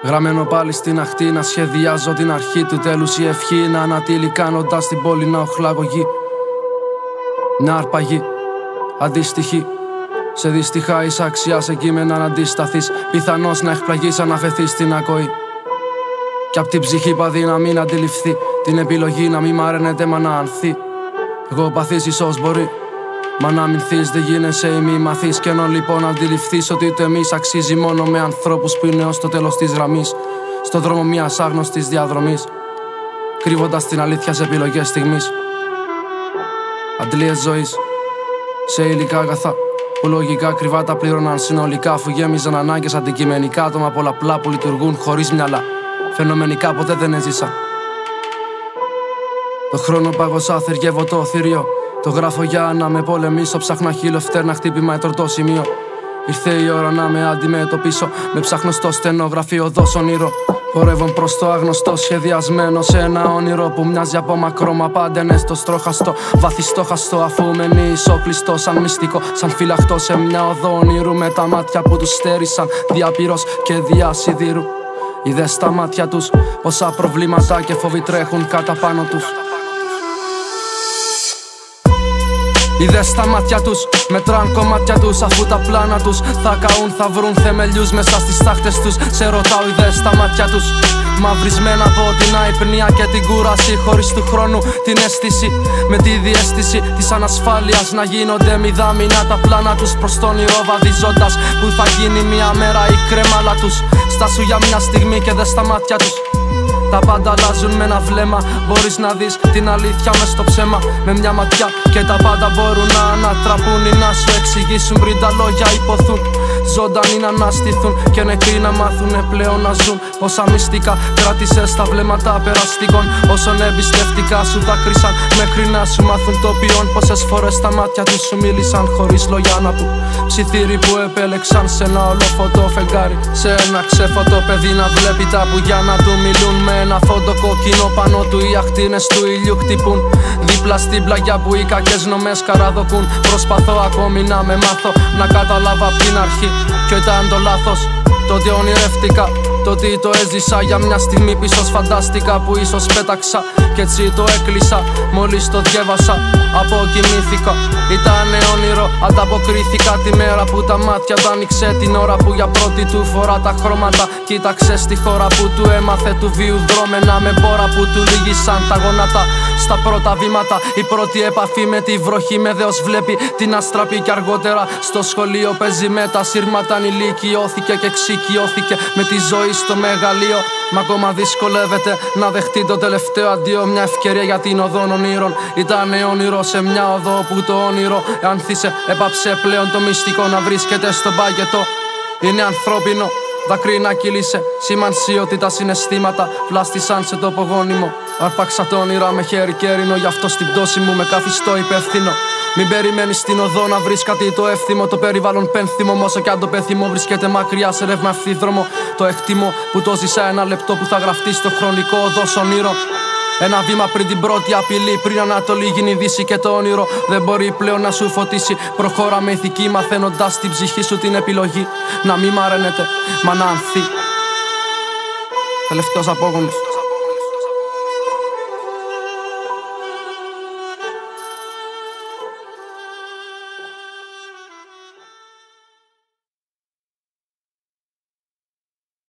Γραμμένο πάλι στην αχτή, να σχεδιάζω την αρχή του τέλους. Η ευχή να ανατείλει κάνοντας την πόλη να οχλαγωγεί. Μια αρπαγή, αντίστοιχη. Σε δυστυχά είσαι αξιά σε κείμενα να αντισταθείς. Πιθανώς να εκπλαγείς αν αφαιθείς στην ακοή. Κι απ' την ψυχή παδί να μην αντιληφθεί την επιλογή να μην μαραίνεται μα να ανθεί. Εγώ παθείς ίσως μπορεί, μα να αμυνθείς δεν γίνεσαι ή μη μαθείς. Κι ενώ λοιπόν αντιληφθείς ότι το εμείς αξίζει μόνο με ανθρώπους που είναι ως το τέλος της γραμμής. Στο δρόμο μιας άγνωστης διαδρομής, κρύβοντας την αλήθεια σε επιλογές στιγμής. Αντλίες ζωής σε υλικά αγαθά που λογικά κρυβά τα πλήρωναν συνολικά, αφού γέμιζαν ανάγκες αντικειμενικά. Άτομα πολλαπλά που λειτουργούν χωρίς μυαλά. Φαινομενικά ποτέ δεν έζησα. Το χρόνο παγωσά, θεργεύω το θηρίο. Το γράφω για να με πολεμήσω. Ψάχνω χείλο φτέρνα, χτύπημα ετρωτό σημείο. Ήρθε η ώρα να με αντιμετωπίσω. Με ψάχνω στο στενό γραφείο δώσ' όνειρο. Πορεύω προς το άγνωστο, σχεδιασμένο σε ένα όνειρο που μοιάζει από μακρό. Μα πάντα είναι στο στρόχαστο, βαθιστόχαστο. Αφού μένει ισόκλειστο, σαν μυστικό, σαν φυλαχτό σε μια οδό όνειρου. Με τα μάτια που τους στέρισαν διαπυρός και διασιδήρου. Είδες στα μάτια τους πόσα προβλήματα και φόβοι τρέχουν κατά πάνω τους. Είδες στα μάτια τους, μετράν κομμάτια τους. Αφού τα πλάνα τους θα καούν, θα βρουν θεμελιούς μέσα στις τάχτες τους. Σε ρωτάω, είδες στα μάτια τους, μαυρισμένα από την αϊπνία και την κούραση. Χωρίς του χρόνου την αίσθηση, με τη διαίσθηση της ανασφάλειας. Να γίνονται μηδαμινά τα πλάνα τους προς τον όνειρο, βαδίζοντας που θα γίνει μια μέρα η κρέμαλα τους. Στάσου για μια στιγμή και δες στα μάτια τους. Τα πάντα αλλάζουν με ένα βλέμμα. Μπορείς να δεις την αλήθεια μες στο ψέμα με μια ματιά. Και τα πάντα μπορούν να ανατραπούν ή να σου εξηγήσουν πριν τα λόγια υποθούν. Ζωντανοί να αναστηθούν και νεκροί να μάθουνε πλέον να ζουν. Πόσα μυστικά κράτησες στα βλέμματα περαστικών. Όσων εμπιστευτικά σου δάκρυσαν μέχρι να σου μάθουν το ποιόν. Πόσες φορές τα μάτια τους σου μίλησαν χωρίς λόγια να πούν. Ψιθύροι που επέλεξαν σε ένα ολόφωτο φεγγάρι. Σε ένα ξέφωτο παιδί να βλέπει τα πουλιά να του μιλούν. Με ένα φόντο κόκκινο πάνω του οι ακτίνες του ήλιου χτυπούν. Δίπλα στην πλαγιά που οι κακές νομές καραδοκούν. Προσπαθώ ακόμη να με μάθω, να καταλάβω απ' την αρχή ποιο ήταν το λάθος. Το ότι ονειρεύτηκα, το ότι το έζησα. Για μια στιγμή πίσω φαντάστηκα που ίσως πέταξα. Κι έτσι το έκλεισα μόλις το διέβασα. Αποκοιμήθηκα, ήτανε όνειρο. Ανταποκρίθηκα τη μέρα που τα μάτια του άνοιξε. Την ώρα που για πρώτη του φορά τα χρώματα κοίταξε στη χώρα που του έμαθε του βίου δρόμενα. Με μπόρα που του λύγησαν τα γόνατα στα πρώτα βήματα. Η πρώτη επαφή με τη βροχή με δέος βλέπει την αστραπή. Κι αργότερα στο σχολείο παίζει με τα σύρματα. Ανηλικιώθηκε και εξοικειώθηκε με τη ζωή στο μεγαλείο. Μα ακόμα δυσκολεύεται να δεχτεί το τελευταίο αντίο. Μια ευκαιρία για την οδόν ονείρων. Ήτανε όνειρο σε μια οδό που το όνειρο εάνθησε. Έπαψε πλέον το μυστικό να βρίσκεται στον παγετό. Είναι ανθρώπινο δάκρυ να κύλησε. Σήμανση ότι τα συναισθήματα βλάστησαν σε τόπο γόνιμο. Άρπαξα το όνειρα με χέρι κέρινο. Γι' αυτό στην πτώση μου με καθιστώ υπεύθυνο. Μην περιμένεις στην οδό να βρεις κάτι το εύθυμο. Το περιβάλλον πένθυμο, όσο κι αν το πέθυμο βρίσκεται μακριά σε ρεύμα ευθύδρομο. Το εκτιμώ που το ζήσα ένα λεπτό που θα γραφτεί στο χρονικό οδός ονείρων. Ένα βήμα πριν την πρώτη απειλή, πριν Ανατολή γίνει Δύση και το όνειρο δεν μπορεί πλέον να σου φωτίσει. Προχώρα με ηθική, μαθαίνοντας την ψυχή σου την επιλογή να μη μαραίνεται, μα να ανθεί. Τελευταίος απόγονος.